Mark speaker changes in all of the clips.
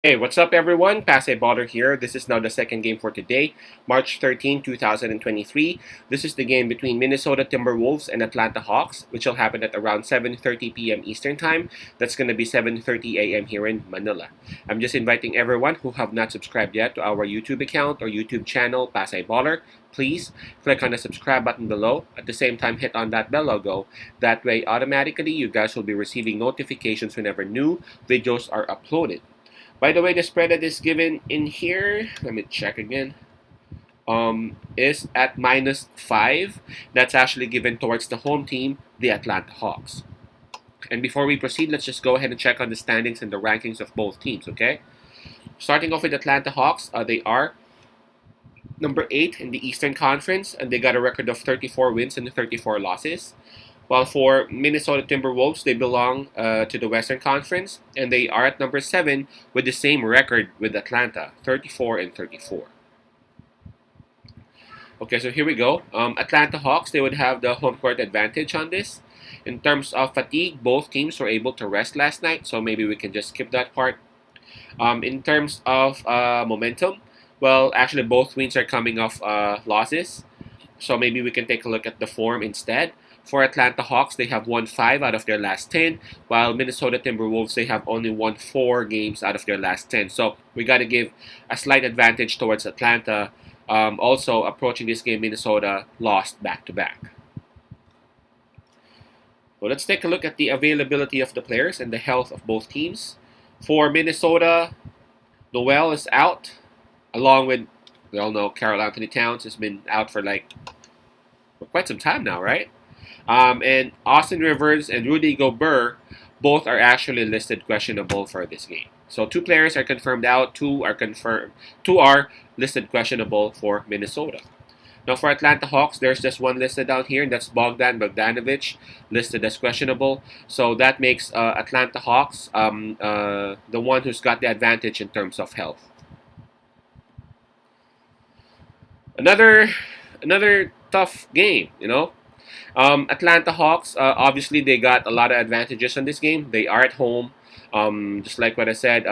Speaker 1: Hey, what's up everyone? Passe Baller here. This is now the second game for today, March 13, 2023. This is the game between Minnesota Timberwolves and Atlanta Hawks, which will happen at around 7:30 p.m. Eastern Time. That's going to be 7:30 a.m. here in Manila. I'm just inviting everyone who have not subscribed yet to our YouTube account or YouTube channel, Passe Baller. Please click on the subscribe button below. At the same time, hit on that bell logo. That way, automatically, you guys will be receiving notifications whenever new videos are uploaded. By the way, the spread that is given in here, let me check again, is at -5. That's actually given towards the home team, the Atlanta Hawks. And before we proceed, let's just go ahead and check on the standings and the rankings of both teams, okay? Starting off with Atlanta Hawks, they are number 8 in the Eastern Conference, and they got a record of 34 wins and 34 losses. While for Minnesota Timberwolves, they belong to the Western Conference, and they are at number 7 with the same record with Atlanta, 34 and 34. Okay, so here we go. Atlanta Hawks, they would have the home court advantage on this. In terms of fatigue, both teams were able to rest last night, so maybe we can just skip that part. In terms of momentum, well, actually both wins are coming off losses, so maybe we can take a look at the form instead. For Atlanta Hawks, they have won 5 out of their last 10, while Minnesota Timberwolves, they have only won 4 games out of their last 10. So we got to give a slight advantage towards Atlanta. Also, approaching this game, Minnesota lost back-to-back. Well, let's take a look at the availability of the players and the health of both teams. For Minnesota, Noel is out, along with, we all know, Karl Anthony Towns has been out for quite some time now, right? And Austin Rivers and Rudy Gobert both are actually listed questionable for this game. So 2 players are confirmed out, 2 are confirmed, 2 are listed questionable for Minnesota. Now for Atlanta Hawks, there's just 1 listed down here, and that's Bogdan Bogdanovic, listed as questionable. So that makes Atlanta Hawks the one who's got the advantage in terms of health. Another tough game, you know. Atlanta Hawks, obviously they got a lot of advantages in this game. They are at home. Just like what I said,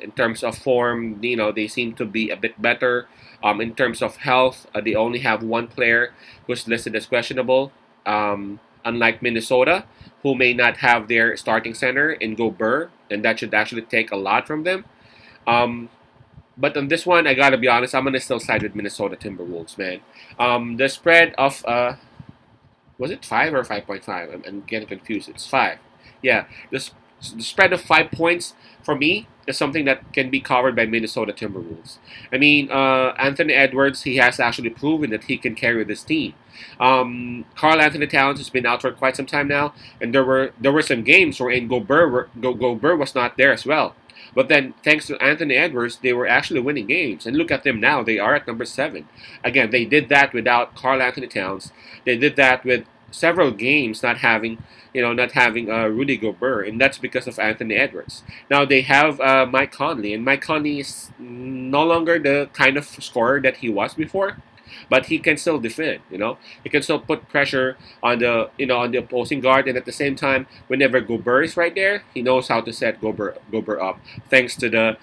Speaker 1: in terms of form, you know, they seem to be a bit better. In terms of health, they only have 1 player who's listed as questionable. Unlike Minnesota, who may not have their starting center in Gobert, and that should actually take a lot from them. But on this one, I gotta be honest, I'm gonna still side with Minnesota Timberwolves, man. The spread of was it 5 or 5.5? I'm getting confused. It's 5. Yeah, the spread of 5 points for me is something that can be covered by Minnesota Timberwolves. I mean, Anthony Edwards, he has actually proven that he can carry this team. Karl Anthony Towns has been out for quite some time now, and there were some games wherein Gobert was not there as well. But then, thanks to Anthony Edwards, they were actually winning games. And look at them now; they are at number 7. Again, they did that without Karl Anthony Towns. They did that with several games not having Rudy Gobert, and that's because of Anthony Edwards. Now they have Mike Conley, and Mike Conley is no longer the kind of scorer that he was before, but he can still defend. You know, he can still put pressure on the opposing guard, and at the same time, whenever Gobert is right there, he knows how to set Gobert up, thanks to the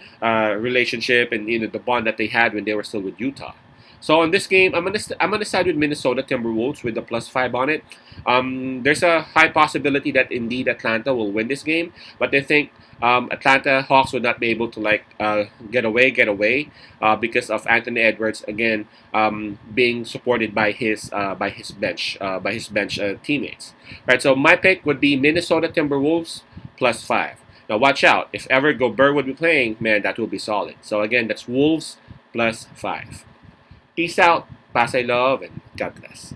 Speaker 1: relationship and the bond that they had when they were still with Utah. So in this game, I'm gonna side with Minnesota Timberwolves with the +5 on it. There's a high possibility that indeed Atlanta will win this game, but I think Atlanta Hawks would not be able to get away because of Anthony Edwards again being supported by his bench teammates. Right. So my pick would be Minnesota Timberwolves +5. Now watch out, if ever Gobert would be playing, man, that will be solid. So again, that's Wolves +5. Peace out, pass I love, and God bless.